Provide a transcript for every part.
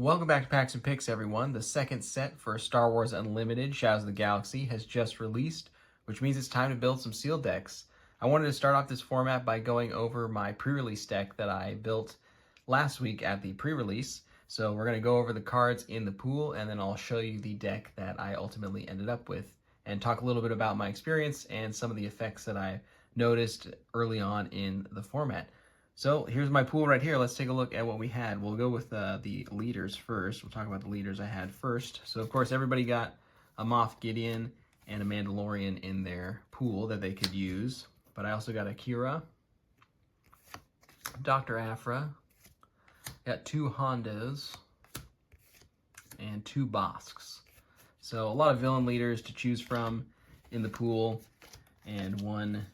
Welcome back to Packs and Picks, everyone. The second set for Star Wars Unlimited Shadows of the Galaxy has just released, which means it's time to build some sealed decks. I wanted to start off this format by going over my pre-release deck that I built last week at the pre-release. So we're going to go over the cards in the pool, and then I'll show you the deck that I ultimately ended up with, and talk a little bit about my experience and some of the effects that I noticed early on in the format. So here's my pool right here. Let's take a look at what we had. We'll go with the leaders first. We'll talk about the leaders I had first. So of course everybody got a Moff Gideon and a Mandalorian in their pool that they could use. But I also got a Kira, Dr. Aphra, got two Hondos, and two Bosks. So a lot of villain leaders to choose from in the pool, and one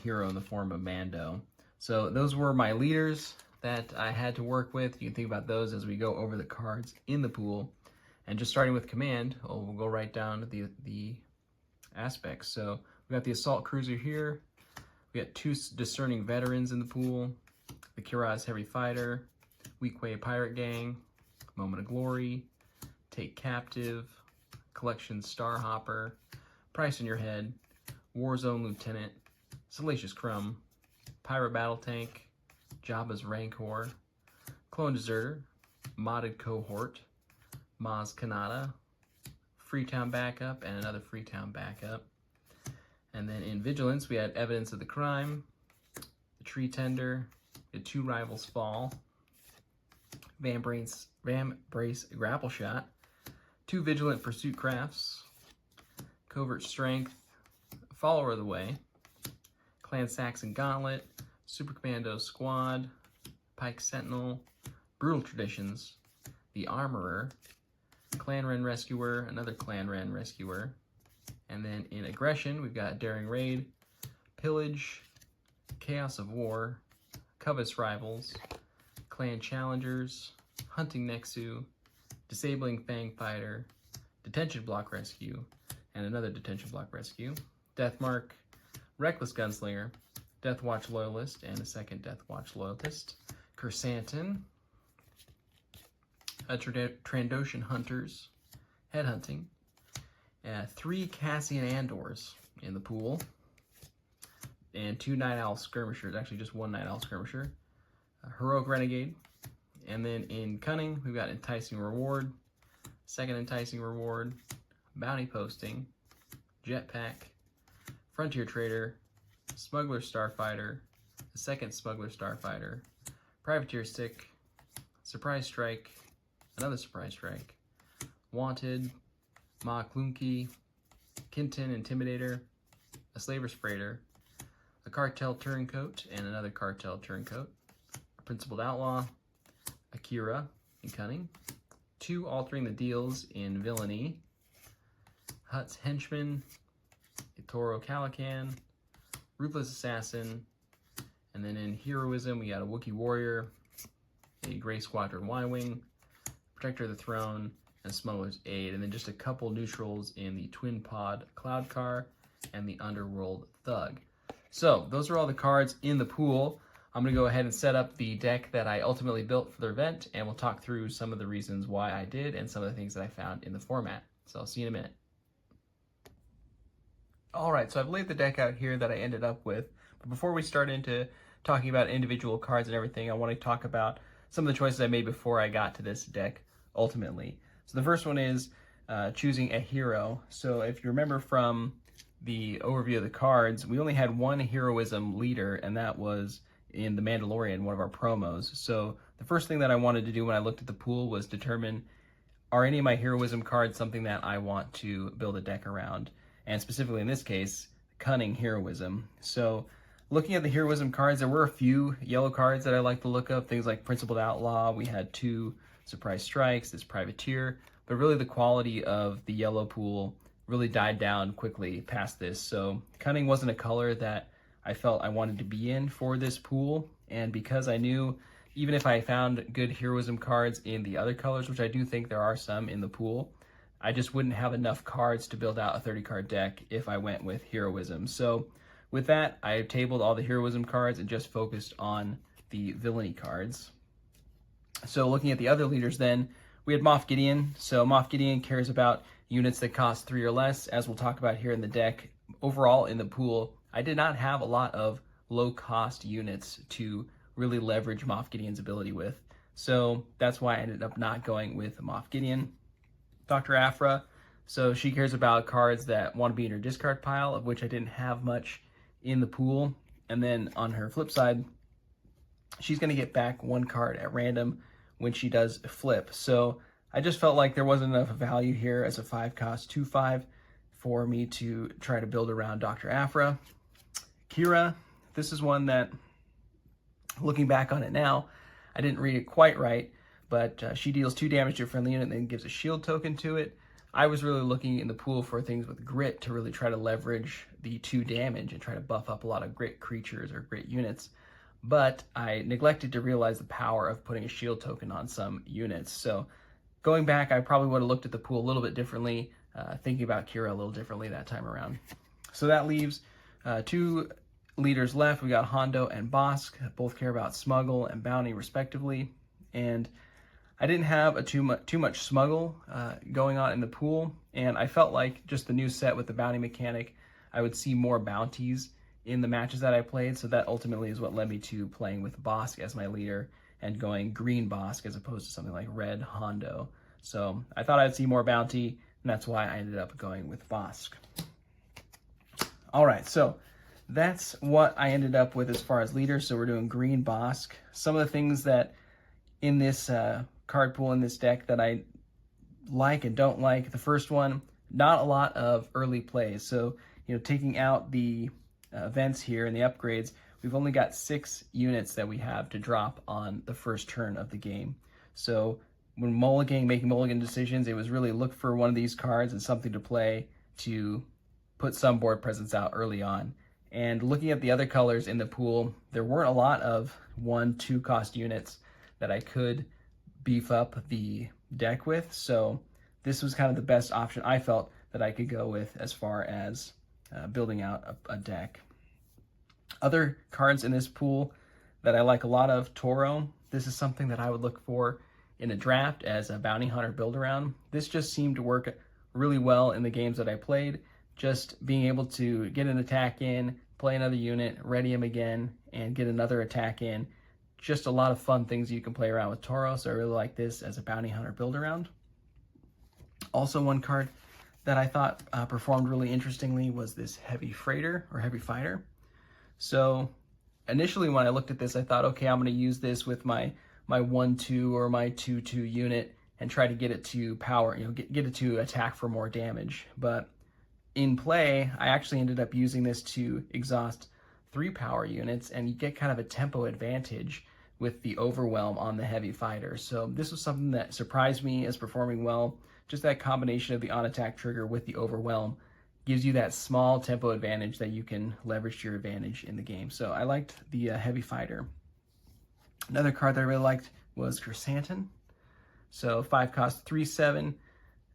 hero in the form of Mando. So those were my leaders that I had to work with. You can think about those as we go over the cards in the pool. And just starting with command, we'll go right down to the aspects. So we got the assault cruiser here. We got two discerning veterans in the pool. The Kiraz heavy fighter, Weequay pirate gang, moment of glory, take captive, collection starhopper, price in your head, warzone lieutenant, salacious crumb, pirate battle tank, Jabba's rancor, clone deserter, modded cohort, Maz Kanata, Freetown backup, and another Freetown backup. And then in vigilance we had evidence of the crime, the tree tender, the two rivals fall, Van Brace grapple shot, two vigilant pursuit crafts, covert strength, follower of the way, Clan Saxon Gauntlet, Super Commando Squad, Pike Sentinel, Brutal Traditions, the Armorer, Clan Ren Rescuer, another Clan Ren Rescuer, and then in Aggression we've got Daring Raid, Pillage, Chaos of War, Covetous Rivals, Clan Challengers, Hunting Nexu, Disabling Fang Fighter, Detention Block Rescue, and another Detention Block Rescue, Deathmark, Reckless Gunslinger, Death Watch Loyalist, and a second Death Watch Loyalist, Kersantin, Trandoshan Hunters, Headhunting, three Cassian Andors in the pool, and two Night Owl Skirmishers, actually just one Night Owl Skirmisher, Heroic Renegade, and then in Cunning, we've got Enticing Reward, second Enticing Reward, Bounty Posting, Jetpack, Frontier Trader, Smuggler Starfighter, the second Smuggler Starfighter, Privateer Stick, Surprise Strike, another Surprise Strike, Wanted, Ma Klunky, Kinton Intimidator, a Slaver's Freighter, a Cartel Turncoat, and another Cartel Turncoat, a Principled Outlaw, Akira in Cunning, two Altering the Deals in Villainy, Hutt's Henchman, Toro Calican, Ruthless Assassin, and then in Heroism we got a Wookiee Warrior, a Grey Squadron Y-Wing, Protector of the Throne, and Smuggler's Aid, and then just a couple neutrals in the Twin Pod Cloud Car and the Underworld Thug. So those are all the cards in the pool. I'm going to go ahead and set up the deck that I ultimately built for the event, and we'll talk through some of the reasons why I did and some of the things that I found in the format. So I'll see you in a minute. Alright, so I've laid the deck out here that I ended up with, but before we start into talking about individual cards and everything, I want to talk about some of the choices I made before I got to this deck, ultimately. So the first one is choosing a hero. So if you remember from the overview of the cards, we only had one heroism leader, and that was in The Mandalorian, one of our promos. So the first thing that I wanted to do when I looked at the pool was determine, are any of my heroism cards something that I want to build a deck around? And specifically in this case, Cunning Heroism. So looking at the Heroism cards, there were a few yellow cards that I like to look up, things like Principled Outlaw, we had two Surprise Strikes, this Privateer, but really the quality of the yellow pool really died down quickly past this. So Cunning wasn't a color that I felt I wanted to be in for this pool, and because I knew even if I found good Heroism cards in the other colors, which I do think there are some in the pool, I just wouldn't have enough cards to build out a 30-card deck if I went with Heroism. So with that, I tabled all the Heroism cards and just focused on the Villainy cards. So looking at the other leaders then, we had Moff Gideon. So Moff Gideon cares about units that cost 3 or less, as we'll talk about here in the deck. Overall in the pool, I did not have a lot of low-cost units to really leverage Moff Gideon's ability with. So that's why I ended up not going with Moff Gideon. Dr. Aphra, so she cares about cards that want to be in her discard pile, of which I didn't have much in the pool. And then on her flip side, she's going to get back 1 card at random when she does flip. So I just felt like there wasn't enough value here as a 5-cost 2/5 for me to try to build around Dr. Aphra. Kira, this is one that, looking back on it now, I didn't read it quite right, but she deals 2 damage to a friendly unit and then gives a shield token to it. I was really looking in the pool for things with grit to really try to leverage the 2 damage and try to buff up a lot of grit creatures or grit units. But I neglected to realize the power of putting a shield token on some units. So going back, I probably would have looked at the pool a little bit differently, thinking about Kira a little differently that time around. So that leaves 2 leaders left. We got Hondo and Bosk, both care about smuggle and bounty respectively. And I didn't have too much smuggle going on in the pool, and I felt like just the new set with the bounty mechanic, I would see more bounties in the matches that I played, so that ultimately is what led me to playing with Bosk as my leader and going green Bosk as opposed to something like red Hondo. So I thought I'd see more bounty, and that's why I ended up going with Bosk. All right, so that's what I ended up with as far as leaders. So we're doing green Bosk. Some of the things that in this card pool in this deck that I like and don't like. The first one, not a lot of early plays. So, taking out the events here and the upgrades, we've only got 6 units that we have to drop on the first turn of the game. So when making mulligan decisions, it was really look for one of these cards and something to play to put some board presence out early on. And looking at the other colors in the pool, there weren't a lot of 1-2 cost units that I could beef up the deck with. So this was kind of the best option I felt that I could go with as far as building out a deck. Other cards in this pool that I like a lot of, Toro. This is something that I would look for in a draft as a bounty hunter build around. This just seemed to work really well in the games that I played. Just being able to get an attack in, play another unit, ready him again, and get another attack in. Just a lot of fun things you can play around with Toro, so I really like this as a bounty hunter build around. Also, one card that I thought performed really interestingly was this heavy freighter or heavy fighter. So initially when I looked at this, I thought, okay, I'm going to use this with my 1-2 or my 2-2 unit and try to get it to power, get it to attack for more damage. But in play, I actually ended up using this to exhaust 3 power units, and you get kind of a tempo advantage with the overwhelm on the heavy fighter. So this was something that surprised me as performing well. Just that combination of the on attack trigger with the overwhelm gives you that small tempo advantage that you can leverage to your advantage in the game. So I liked the heavy fighter. Another card that I really liked was Chrysanthemum. So 5 cost 3/7,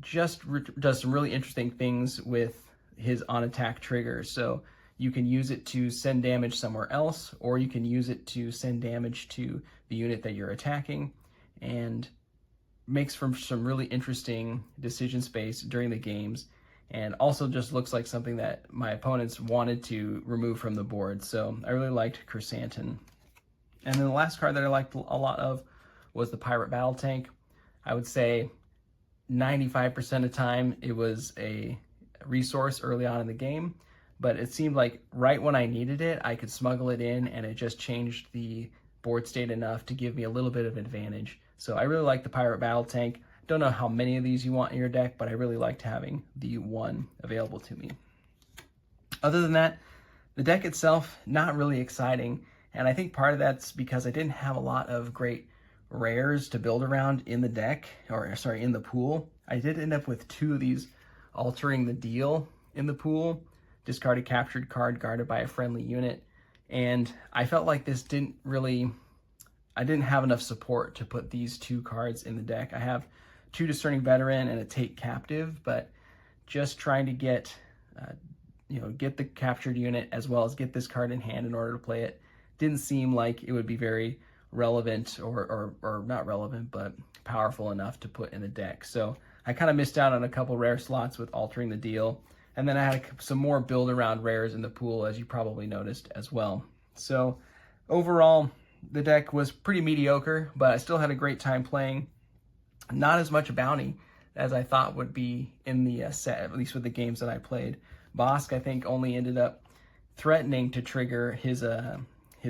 just does some really interesting things with his on attack trigger. So you can use it to send damage somewhere else, or you can use it to send damage to the unit that you're attacking, and makes for some really interesting decision space during the games, and also just looks like something that my opponents wanted to remove from the board. So I really liked Chrysanthemum. And then the last card that I liked a lot of was the Pirate Battle Tank. I would say 95% of the time it was a resource early on in the game, but it seemed like right when I needed it, I could smuggle it in, and it just changed the board state enough to give me a little bit of advantage. So I really like the Pirate Battle Tank. Don't know how many of these you want in your deck, but I really liked having the one available to me. Other than that, the deck itself, not really exciting, and I think part of that's because I didn't have a lot of great rares to build around in the deck, in the pool. I did end up with 2 of these Altering the Deal in the pool. Discard a captured card guarded by a friendly unit. And I felt like this I didn't have enough support to put these 2 cards in the deck. I have 2 Discerning Veteran and a Take Captive, but just trying to get the captured unit as well as get this card in hand in order to play it didn't seem like it would be very relevant or not relevant, but powerful enough to put in the deck. So I kind of missed out on a couple rare slots with altering the deal. And then I had some more build around rares in the pool, as you probably noticed as well. So overall, the deck was pretty mediocre, but I still had a great time playing. Not as much bounty as I thought would be in the set, at least with the games that I played. Bosk, I think, only ended up threatening to trigger his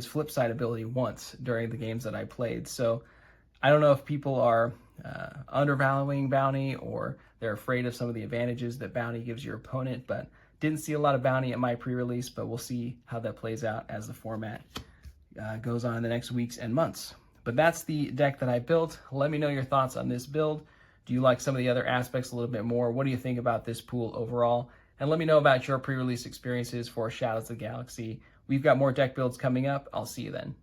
flip side ability once during the games that I played. So I don't know if people are undervaluing bounty or they're afraid of some of the advantages that bounty gives your opponent, but didn't see a lot of bounty at my pre-release, but we'll see how that plays out as the format goes on in the next weeks and months. But that's the deck that I built. Let me know your thoughts on this build. Do you like some of the other aspects a little bit more? What do you think about this pool overall? And let me know about your pre-release experiences for Shadows of the Galaxy. We've got more deck builds coming up. I'll see you then.